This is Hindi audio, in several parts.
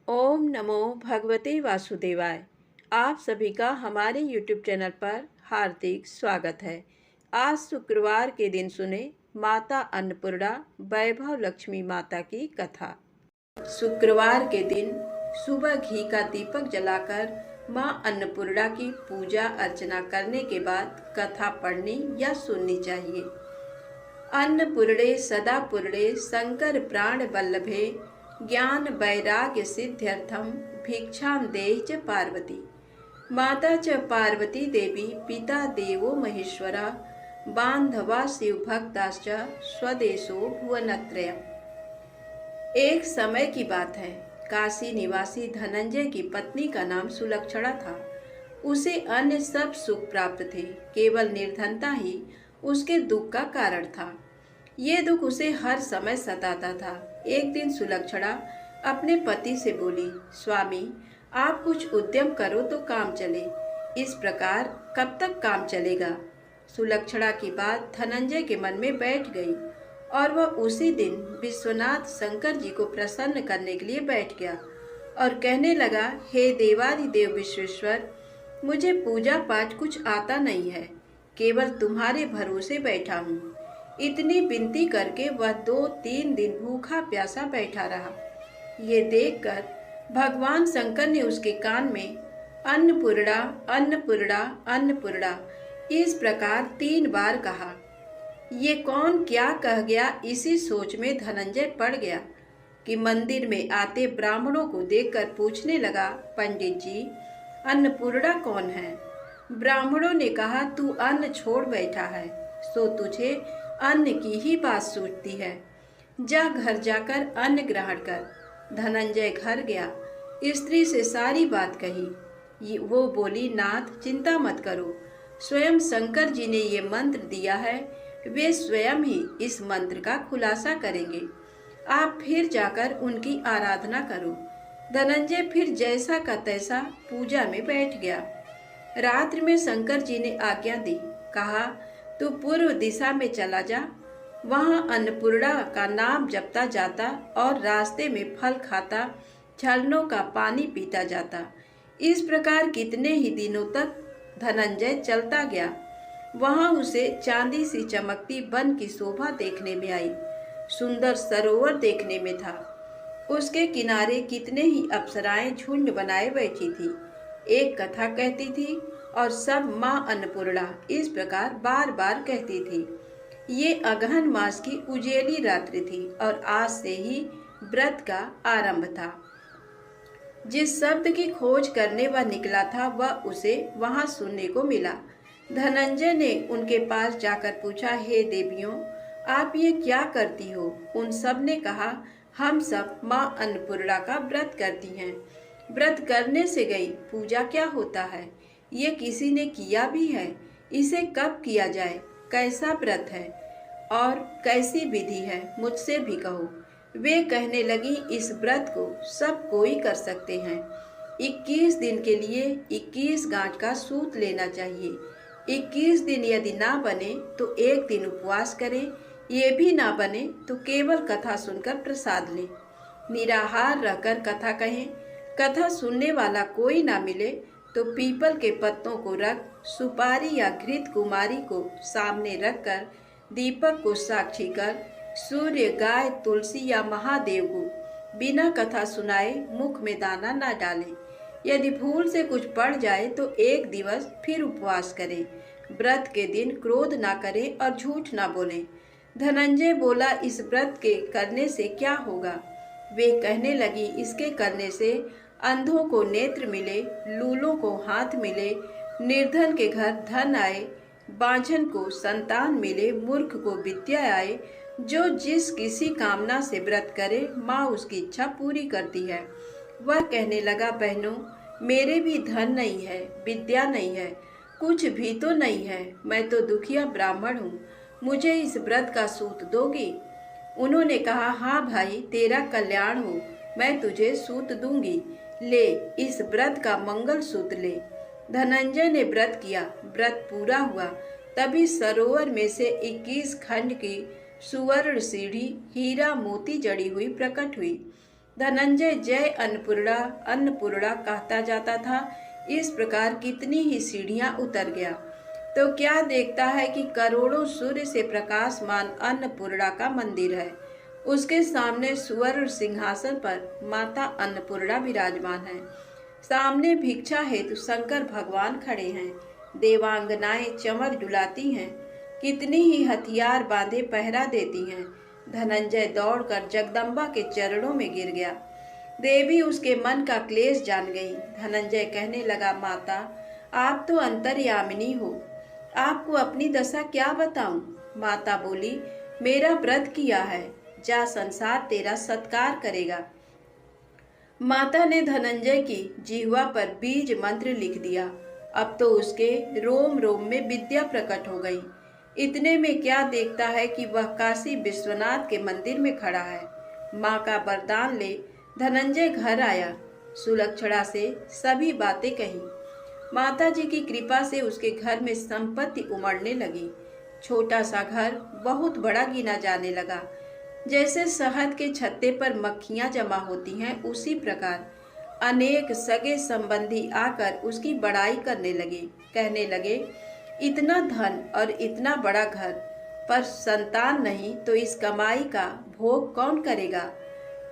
ओम नमो भगवते वासुदेवाय। आप सभी का हमारे YouTube चैनल पर हार्दिक स्वागत है। आज शुक्रवार के दिन सुने माता अन्नपूर्णा वैभव लक्ष्मी माता की कथा। शुक्रवार के दिन सुबह घी का दीपक जलाकर मां अन्नपूर्णा की पूजा अर्चना करने के बाद कथा पढ़नी या सुननी चाहिए। अन्नपूर्णे सदा पूर्णे शंकर प्राण वल्लभे ज्ञान वैराग्य सिद्ध्यर्थम भिक्षां देहि च पार्वती। माता च पार्वती देवी पिता देवो महेश्वरा बांधवा शिव भक्ताश्च स्वदेशो भुवनत्रयम्। एक समय की बात है, काशी निवासी धनंजय की पत्नी का नाम सुलक्षणा था। उसे अन्य सब सुख प्राप्त थे, केवल निर्धनता ही उसके दुख का कारण था। ये दुख उसे हर समय सताता था। एक दिन सुलक्षणा अपने पति से बोली, स्वामी आप कुछ उद्यम करो तो काम चले, इस प्रकार कब तक काम चलेगा। सुलक्षणा की बात धनंजय के मन में बैठ गई और वह उसी दिन विश्वनाथ शंकर जी को प्रसन्न करने के लिए बैठ गया और कहने लगा, हे देवादिदेव विश्वेश्वर, मुझे पूजा पाठ कुछ आता नहीं है, केवल तुम्हारे भरोसे बैठा हूँ। इतनी विनती करके वह 2-3 दिन भूखा प्यासा बैठा रहा। ये देखकर भगवान शंकर ने उसके कान में अन्नपूर्णा अन्नपूर्णा अन्नपूर्णा इस प्रकार 3 बार कहा। ये कौन क्या कह गया, इसी सोच में धनंजय पड़ गया कि मंदिर में आते ब्राह्मणों को देखकर पूछने लगा, पंडित जी अन्नपूर्णा कौन है। ब्राह्मणों ने कहा, तू अन्न छोड़ बैठा है, सो तुझे अन्न की ही बात सूझती है, जा घर जाकर अन्न ग्रहण कर। धनंजय घर गया, स्त्री से सारी बात कही। वो बोली, नाथ चिंता मत करो, स्वयं शंकर जी ने ये मंत्र दिया है, वे स्वयं ही इस मंत्र का खुलासा करेंगे, आप फिर जाकर उनकी आराधना करो। धनंजय फिर जैसा का तैसा पूजा में बैठ गया। रात्रि में शंकर जी ने आज्ञा दी, कहा तू पूर्व दिशा में चला जा, वहां अन्नपूर्णा का नाम जपता जाता और रास्ते में फल खाता, झरनों का पानी पीता जाता। इस प्रकार कितने ही दिनों तक धनंजय चलता गया। वहां उसे चांदी सी चमकती वन की शोभा देखने में आई। सुंदर सरोवर देखने में था, उसके किनारे कितने ही अप्सराएं झुंड बनाए बैठी थी, एक कथा कहती थी और सब माँ अन्नपूर्णा इस प्रकार बार बार कहती थी। ये अगहन मास की उजेली रात्रि थी और आज से ही व्रत का आरंभ था। जिस शब्द की खोज करने वह निकला था, वह उसे वहां सुनने को मिला। धनंजय ने उनके पास जाकर पूछा, हे देवियों आप ये क्या करती हो। उन सब ने कहा, हम सब माँ अन्नपूर्णा का व्रत करती हैं। व्रत करने से गई, पूजा क्या होता है, ये किसी ने किया भी है, इसे कब किया जाए, कैसा व्रत है और कैसी विधि है, मुझसे भी कहो। वे कहने लगी, इस व्रत को सब कोई कर सकते हैं। 21 दिन के लिए 21 गांठ का सूत लेना चाहिए। 21 दिन यदि ना बने तो एक दिन उपवास करें, ये भी ना बने तो केवल कथा सुनकर प्रसाद लें। निराहार रहकर कथा कहें। कथा सुनने वाला कोई ना मिले तो पीपल के पत्तों को रख, सुपारी या घृत कुमारी को सामने रखकर, दीपक को साक्षी कर, सूर्य, गाय, तुलसी या महादेव को बिना कथा सुनाए मुख में दाना न डालें। यदि भूल से कुछ पड़ जाए तो एक दिवस फिर उपवास करें। व्रत के दिन क्रोध ना करें और झूठ ना बोलें। धनंजय बोला, इस व्रत के करने से क्या होगा। वे कहने लगी, इसके करने से अंधों को नेत्र मिले, लूलों को हाथ मिले, निर्धन के घर धन आए, बांझन को संतान मिले, मूर्ख को विद्या आए। जो जिस किसी कामना से व्रत करे, माँ उसकी इच्छा पूरी करती है। वह कहने लगा, बहनों मेरे भी धन नहीं है, विद्या नहीं है, कुछ भी तो नहीं है, मैं तो दुखिया ब्राह्मण हूँ, मुझे इस व्रत का सूत दोगी। उन्होंने कहा, हाँ भाई तेरा कल्याण हो, मैं तुझे सूत दूंगी, ले इस व्रत का मंगल सूत्र ले। धनंजय ने व्रत किया, व्रत पूरा हुआ। तभी सरोवर में से 21 खंड की सुवर्ण सीढ़ी हीरा मोती जड़ी हुई प्रकट हुई। धनंजय जय अन्नपूर्णा अन्नपूर्णा कहता जाता था। इस प्रकार कितनी ही सीढ़ियां उतर गया तो क्या देखता है कि करोड़ों सूर्य से प्रकाशमान अन्नपूर्णा का मंदिर है। उसके सामने सुवर्ण सिंहासन पर माता अन्नपूर्णा विराजमान है। सामने भिक्षा हेतु शंकर भगवान खड़े हैं। देवांगनाएं चमर डुलाती हैं। कितनी ही हथियार बांधे पहरा देती हैं। धनंजय दौड़कर जगदम्बा के चरणों में गिर गया। देवी उसके मन का क्लेश जान गई। धनंजय कहने लगा, माता आप तो अंतर्यामिनी हो, आपको अपनी दशा क्या बताऊं। माता बोली, मेरा व्रत किया है, जा संसार तेरा सत्कार करेगा। माता ने धनंजय की जिह्वा पर बीज मंत्र लिख दिया। अब तो उसके रोम रोम में विद्या प्रकट हो गई। इतने में क्या देखता है कि वह काशी विश्वनाथ के मंदिर में खड़ा है। माँ का वरदान ले धनंजय घर आया। सुलक्षणा से सभी बातें कही। माता जी की कृपा से उसके घर में संपत्ति उमड़ने लगी। छोटा सा घर बहुत बड़ा गिना जाने लगा। जैसे शहद के छत्ते पर मक्खियां जमा होती हैं, उसी प्रकार अनेक सगे संबंधी आकर उसकी बड़ाई करने लगे। कहने लगे, इतना धन और इतना बड़ा घर, पर संतान नहीं तो इस कमाई का भोग कौन करेगा।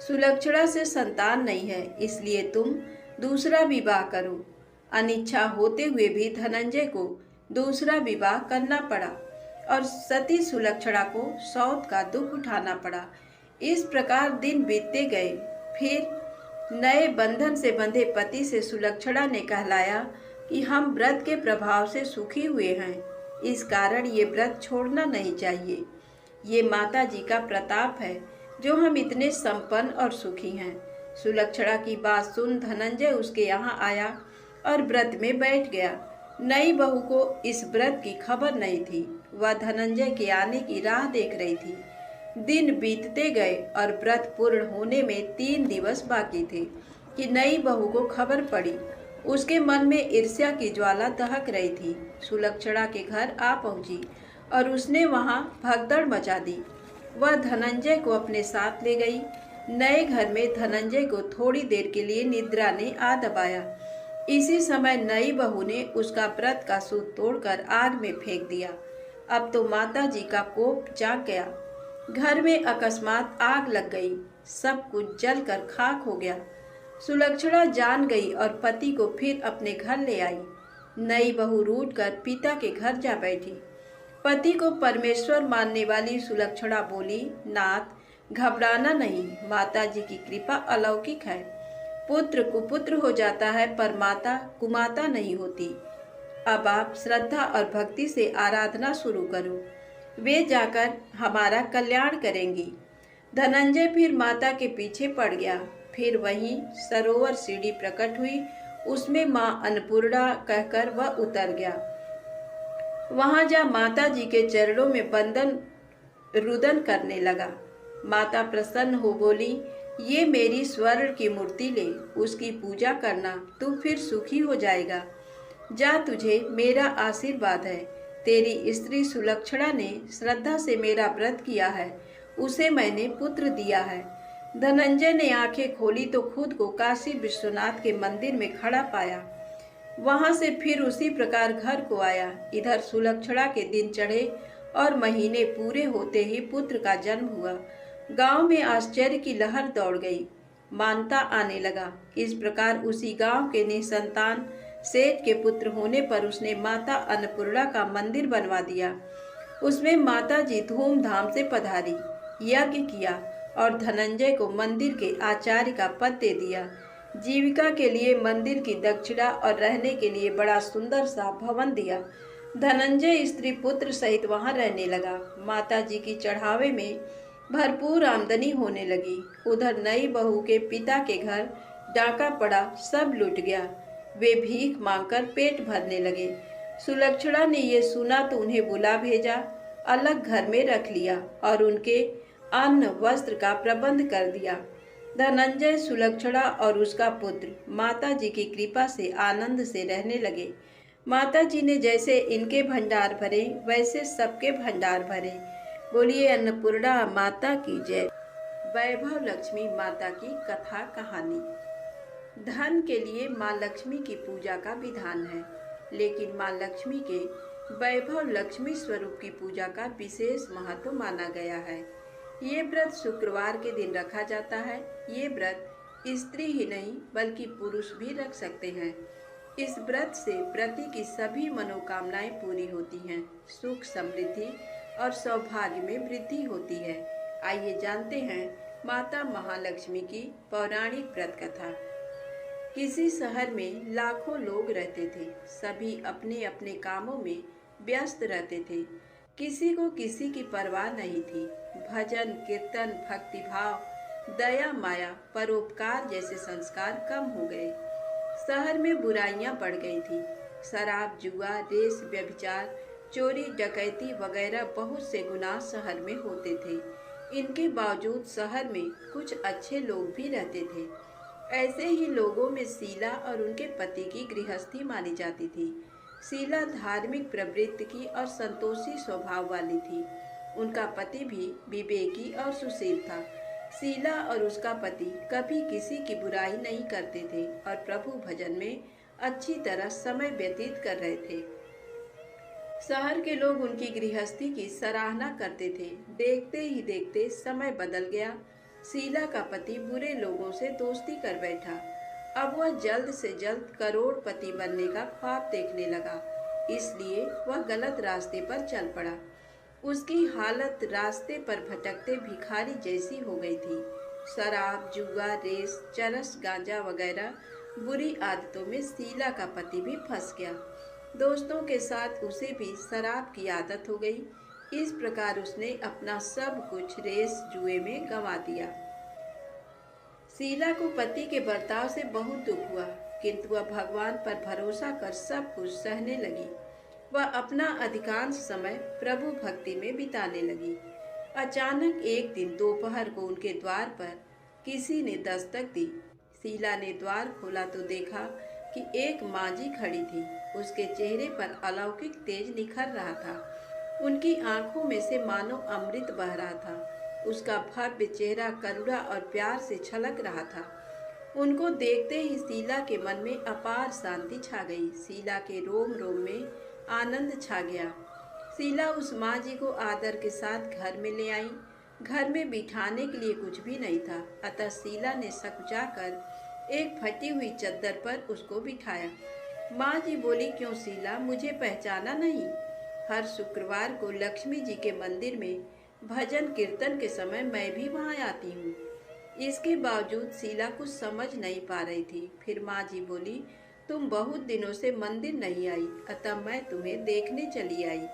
सुलक्षणा से संतान नहीं है, इसलिए तुम दूसरा विवाह करो। अनिच्छा होते हुए भी धनंजय को दूसरा विवाह करना पड़ा और सती सुलक्षणा को सौत का दुख उठाना पड़ा। इस प्रकार दिन बीतते गए। फिर नए बंधन से बंधे पति से सुलक्षणा ने कहलाया कि हम व्रत के प्रभाव से सुखी हुए हैं, इस कारण ये व्रत छोड़ना नहीं चाहिए। ये माता जी का प्रताप है जो हम इतने संपन्न और सुखी हैं। सुलक्षणा की बात सुन धनंजय उसके यहाँ आया और व्रत में बैठ गया। नई बहू को इस व्रत की खबर नहीं थी। वह धनंजय के आने की राह देख रही थी। दिन बीतते गए और व्रत पूर्ण होने में 3 दिवस बाकी थे कि नई बहू को खबर पड़ी। उसके मन में ईर्ष्या की ज्वाला दहक रही थी। सुलक्षणा के घर आ पहुंची और उसने वहां भगदड़ मचा दी। वह धनंजय को अपने साथ ले गई। नए घर में धनंजय को थोड़ी देर के लिए निद्रा ने आ दबाया। इसी समय नई बहू ने उसका व्रत का सूत तोड़कर आग में फेंक दिया। अब तो माता जी का कोप जाग गया। घर में अकस्मात आग लग गई। सब कुछ जलकर खाक हो गया। सुलक्षणा जान गई और पति को फिर अपने घर ले आई। नई बहू रूठकर पिता के घर जा बैठी। पति को परमेश्वर मानने वाली सुलक्षणा बोली, नाथ घबराना नहीं, माता जी की कृपा अलौकिक है। पुत्र कुपुत्र हो जाता है पर माता कुमाता नहीं होती। अब आप श्रद्धा और भक्ति से आराधना शुरू करो, वे जाकर हमारा कल्याण करेंगी। धनंजय फिर माता के पीछे पड़ गया। फिर वहीं सरोवर सीढ़ी प्रकट हुई, उसमें माँ अन्नपूर्णा कहकर वह उतर गया। वहां जा माता जी के चरणों में बंदन रुदन करने लगा। माता प्रसन्न हो बोली, ये मेरी स्वर्ण की मूर्ति ले, उसकी पूजा करना, तू फिर सुखी हो जाएगा। जा, तुझे मेरा आशीर्वाद है। तेरी स्त्री सुलक्षणा ने श्रद्धा से मेरा व्रत किया है, उसे मैंने पुत्र दिया है। धनंजय ने आंखें खोली तो खुद को काशी विश्वनाथ के मंदिर में खड़ा पाया। वहां से फिर उसी प्रकार घर को आया। इधर सुलक्षणा के दिन चढ़े और महीने पूरे होते ही पुत्र का जन्म हुआ। गांव में आश्चर्य की लहर दौड़ गई। मानता आने लगा। इस प्रकार उसी गांव के निसंतान सेठ के पुत्र होने पर उसने माता अन्नपूर्णा का मंदिर बनवा दिया। उसमें माता जी धूमधाम से पधारी, यज्ञ किया और धनंजय को मंदिर के आचार्य का पद दे दिया। जीविका के लिए मंदिर की दक्षिणा और रहने के लिए बड़ा सुंदर सा भवन दिया। धनंजय स्त्री पुत्र सहित वहां रहने लगा। माता जी की चढ़ावे में भरपूर आमदनी होने लगी। उधर नई बहू के पिता के घर डाका पड़ा, सब लूट गया। वे भीख मांगकर पेट भरने लगे। सुलक्षणा ने ये सुना तो उन्हें बुला भेजा, अलग घर में रख लिया और उनके अन्न वस्त्र का प्रबंध कर दिया। धनंजय, सुलक्षणा और उसका पुत्र माता जी की कृपा से आनंद से रहने लगे। माता जी ने जैसे इनके भंडार भरे वैसे सबके भंडार भरे। बोलिए अन्नपूर्णा माता की जय। वैभव लक्ष्मी माता की कथा कहानी। धन के लिए माँ लक्ष्मी की पूजा का विधान है, लेकिन माँ लक्ष्मी के वैभव लक्ष्मी स्वरूप की पूजा का विशेष महत्व माना गया है। ये व्रत शुक्रवार के दिन रखा जाता है। ये व्रत स्त्री ही नहीं बल्कि पुरुष भी रख सकते हैं। इस व्रत से प्रति की सभी मनोकामनाएं पूरी होती हैं, सुख समृद्धि और सौभाग्य में वृद्धि होती है। आइए जानते हैं माता महालक्ष्मी की पौराणिक व्रत कथा। किसी शहर में लाखों लोग रहते थे। सभी अपने अपने कामों में व्यस्त रहते थे। किसी को किसी की परवाह नहीं थी। भजन कीर्तन भक्तिभाव दया माया परोपकार जैसे संस्कार कम हो गए। शहर में बुराइयां बढ़ गई थी। शराब जुआ रेस व्यभिचार चोरी डकैती वगैरह बहुत से गुनाह शहर में होते थे। इनके बावजूद शहर में कुछ अच्छे लोग भी रहते थे। ऐसे ही लोगों में शीला और उनके पति की गृहस्थी मानी जाती थी। शीला धार्मिक प्रवृत्ति की और संतोषी स्वभाव वाली थी। उनका पति भी विवेकी और सुशील था। शीला और उसका पति कभी किसी की बुराई नहीं करते थे और प्रभु भजन में अच्छी तरह समय व्यतीत कर रहे थे। शहर के लोग उनकी गृहस्थी की सराहना करते थे। देखते ही देखते समय बदल गया। शीला का पति बुरे लोगों से दोस्ती कर बैठा। अब वह जल्द से जल्द करोड़पति बनने का ख्वाब देखने लगा, इसलिए वह गलत रास्ते पर चल पड़ा। उसकी हालत रास्ते पर भटकते भिखारी जैसी हो गई थी। शराब जुआ रेस चरस गांजा वगैरह बुरी आदतों में शीला का पति भी फंस गया। दोस्तों के साथ उसे भी शराब की आदत हो गई। इस प्रकार उसने अपना सब कुछ रेस जुए में गंवा दिया। शीला को पति के बर्ताव से बहुत दुख हुआ, किंतु वह भगवान पर भरोसा कर सब कुछ सहने लगी। वह अपना अधिकांश समय प्रभु भक्ति में बिताने लगी। अचानक एक दिन दोपहर को उनके द्वार पर किसी ने दस्तक दी। शीला ने द्वार खोला तो देखा कि एक मांझी खड़ी थी। उसके चेहरे पर अलौकिक तेज निखर रहा था। उनकी आंखों में से मानो अमृत बह रहा था। उसका भव्य चेहरा करुणा और प्यार से छलक रहा था। उनको देखते ही शीला के मन में अपार शांति छा गई। शीला के रोम रोम में आनंद छा गया। शीला उस माँ जी को आदर के साथ घर में ले आई। घर में बिठाने के लिए कुछ भी नहीं था, अतः शीला ने सकुचाकर एक फटी हुई चद्दर पर उसको बिठाया। माँ जी बोली, क्यों शीला, मुझे पहचाना नहीं? हर शुक्रवार को लक्ष्मी जी के मंदिर में भजन कीर्तन के समय मैं भी वहाँ आती हूँ। इसके बावजूद शीला कुछ समझ नहीं पा रही थी। फिर माँ जी बोली, तुम बहुत दिनों से मंदिर नहीं आई, अतः मैं तुम्हें देखने चली आई।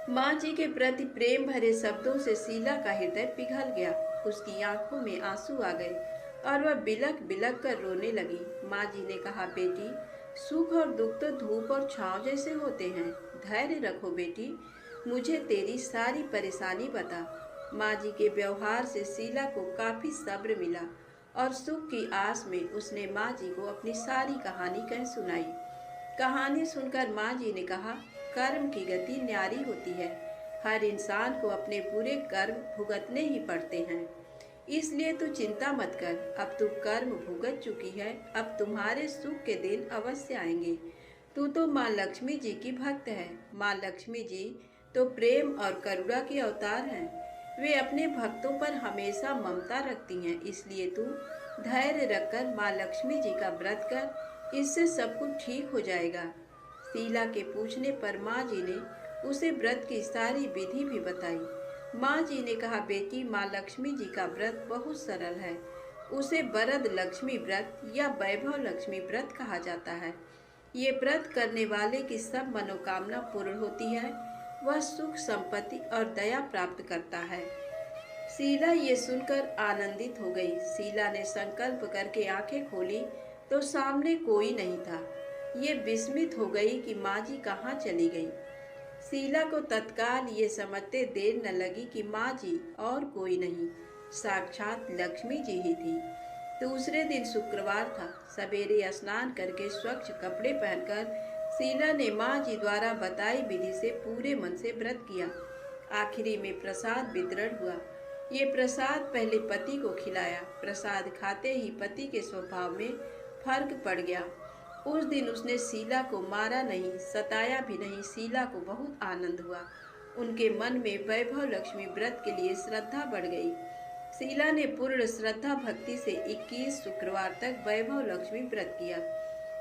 माँ जी के प्रति प्रेम भरे शब्दों से शीला का हृदय पिघल गया। उसकी आंखों में आंसू आ गए और वह बिलक बिलक कर रोने लगी। माँ जी ने कहा, बेटी, सुख और दुख तो धूप और छांव जैसे होते हैं। धैर्य रखो बेटी, मुझे तेरी सारी परेशानी बता। माँ जी के व्यवहार से शीला को काफी सब्र मिला और सुख की आस में उसने माँ जी को अपनी सारी कहानी कह सुनाई। कहानी सुनकर माँ जी ने कहा, कर्म की गति न्यारी होती है। हर इंसान को अपने पूरे कर्म भुगतने ही पड़ते हैं, इसलिए तू चिंता मत कर। अब तू कर्म भुगत चुकी है, अब तुम्हारे सुख के दिन अवश्य आएंगे। तू तो माँ लक्ष्मी जी की भक्त है। माँ लक्ष्मी जी तो प्रेम और करुणा के अवतार हैं। वे अपने भक्तों पर हमेशा ममता रखती हैं, इसलिए तू धैर्य रखकर माँ लक्ष्मी जी का व्रत कर, इससे सब कुछ ठीक हो जाएगा। शीला के पूछने पर माँ जी ने उसे व्रत की सारी विधि भी बताई। माँ जी ने कहा, बेटी, माँ लक्ष्मी जी का व्रत बहुत सरल है। उसे वरद लक्ष्मी व्रत या वैभव लक्ष्मी व्रत कहा जाता है। ये व्रत करने वाले की सब मनोकामना पूर्ण होती है। वह सुख संपत्ति और दया प्राप्त करता है। शीला ये सुनकर आनंदित हो गई। शीला ने संकल्प करके आंखें खोली तो सामने कोई नहीं था। ये विस्मित हो गई कि माँ जी कहाँ चली गई। शीला को तत्काल ये समझते देर न लगी कि माँ जी और कोई नहीं, साक्षात लक्ष्मी जी ही थी। दूसरे दिन शुक्रवार था। सवेरे स्नान करके स्वच्छ कपड़े पहनकर शीला ने माँ जी द्वारा बताई विधि से पूरे मन से व्रत किया। आखिरी में प्रसाद वितरण हुआ। ये प्रसाद पहले पति को खिलाया। प्रसाद खाते ही पति के स्वभाव में फर्क पड़ गया। उस दिन उसने शीला को मारा नहीं, सताया भी नहीं। शीला को बहुत आनंद हुआ। उनके मन में वैभव लक्ष्मी व्रत के लिए श्रद्धा बढ़ गई। शीला ने पूर्ण श्रद्धा भक्ति से 21 शुक्रवार तक वैभव लक्ष्मी व्रत किया।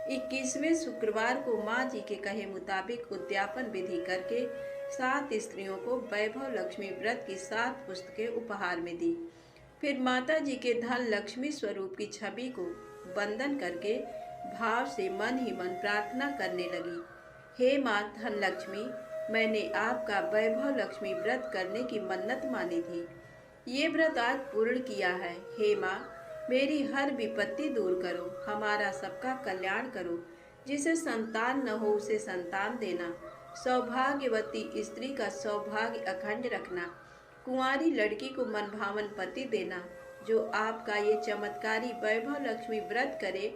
21वें शुक्रवार को माँ जी के कहे मुताबिक उद्यापन विधि करके 7 स्त्रियों को वैभव लक्ष्मी व्रत की 7 पुस्तकें उपहार में दी। फिर माता जी के धन लक्ष्मी स्वरूप की छवि को वंदन करके भाव से मन ही मन प्रार्थना करने लगी। हे माँ धन लक्ष्मी, मैंने आपका वैभव लक्ष्मी व्रत करने की मन्नत मानी थी। ये व्रत आज पूर्ण किया है। हे माँ, मेरी हर विपत्ति दूर करो, हमारा सबका कल्याण करो। जिसे संतान न हो उसे संतान देना, सौभाग्यवती स्त्री का सौभाग्य अखंड रखना, कुंवारी लड़की को मनभावन पति देना। जो आपका ये चमत्कारी वैभव लक्ष्मी व्रत करे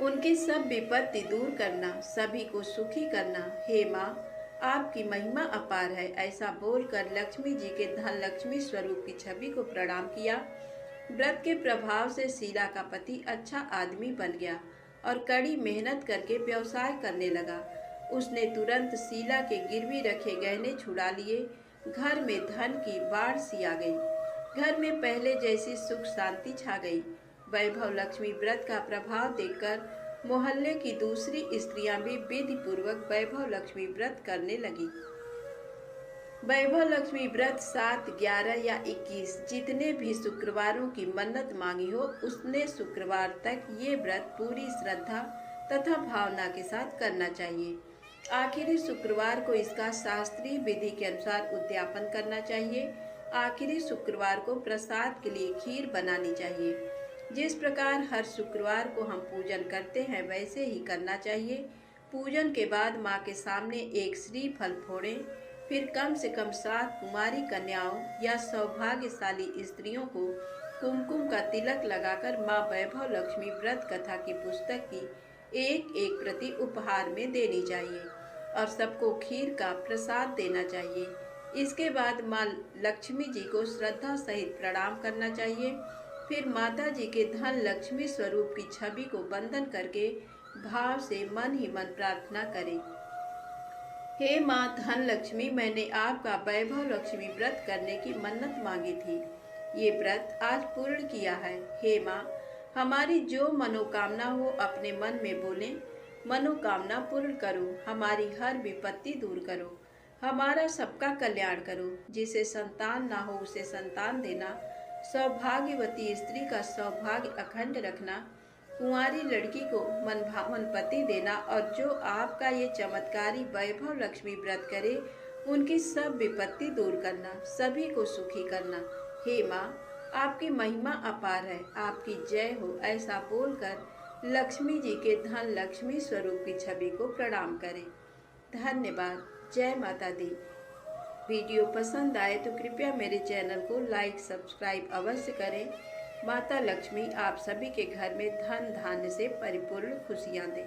उनकी सब विपत्ति दूर करना, सभी को सुखी करना। हे माँ, आपकी महिमा अपार है। ऐसा बोलकर लक्ष्मी जी के धन लक्ष्मी स्वरूप की छवि को प्रणाम किया। व्रत के प्रभाव से शीला का पति अच्छा आदमी बन गया और कड़ी मेहनत करके व्यवसाय करने लगा। उसने तुरंत शीला के गिरवी रखे गहने छुड़ा लिए। घर में धन की बाढ़ सी आ गई। घर में पहले जैसी सुख शांति छा गई। वैभव लक्ष्मी व्रत का प्रभाव देखकर मोहल्ले की दूसरी स्त्रियां भी विधि पूर्वक वैभव लक्ष्मी व्रत करने लगी। वैभव लक्ष्मी व्रत 7, 11 या 21 जितने भी शुक्रवारों की मन्नत मांगी हो, उसने शुक्रवार तक ये व्रत पूरी श्रद्धा तथा भावना के साथ करना चाहिए। आखिरी शुक्रवार को इसका शास्त्रीय विधि के अनुसार उद्यापन करना चाहिए। आखिरी शुक्रवार को प्रसाद के लिए खीर बनानी चाहिए। जिस प्रकार हर शुक्रवार को हम पूजन करते हैं वैसे ही करना चाहिए। पूजन के बाद माँ के सामने एक श्रीफल फोड़ें। फिर कम से कम 7 कुमारी कन्याओं या सौभाग्यशाली स्त्रियों को कुमकुम का तिलक लगाकर माँ वैभव लक्ष्मी व्रत कथा की पुस्तक की एक एक प्रति उपहार में देनी चाहिए और सबको खीर का प्रसाद देना चाहिए। इसके बाद माँ लक्ष्मी जी को श्रद्धा सहित प्रणाम करना चाहिए। फिर माता जी के धन लक्ष्मी स्वरूप की छवि को वंदन करके भाव से मन ही मन प्रार्थना करें। हे माँ धन लक्ष्मी, मैंने आपका वैभव लक्ष्मी व्रत करने की मन्नत मांगी थी। ये व्रत आज पूर्ण किया है। हे माँ, हमारी जो मनोकामना हो अपने मन में बोलें। मनोकामना पूर्ण करो, हमारी हर विपत्ति दूर करो, हमारा सबका कल्याण करो। जिसे संतान ना हो उसे संतान देना, सौभाग्यवती स्त्री का सौभाग्य अखंड रखना, कुंवारी लड़की को मनभावन पति देना और जो आपका ये चमत्कारी वैभव लक्ष्मी व्रत करे उनकी सब विपत्ति दूर करना, सभी को सुखी करना। हे माँ, आपकी महिमा अपार है, आपकी जय हो। ऐसा बोलकर लक्ष्मी जी के धन लक्ष्मी स्वरूप की छवि को प्रणाम करें। धन्यवाद। जय माता दी। वीडियो पसंद आए तो कृपया मेरे चैनल को लाइक सब्सक्राइब अवश्य करें। माता लक्ष्मी आप सभी के घर में धन धान्य से परिपूर्ण खुशियाँ दें।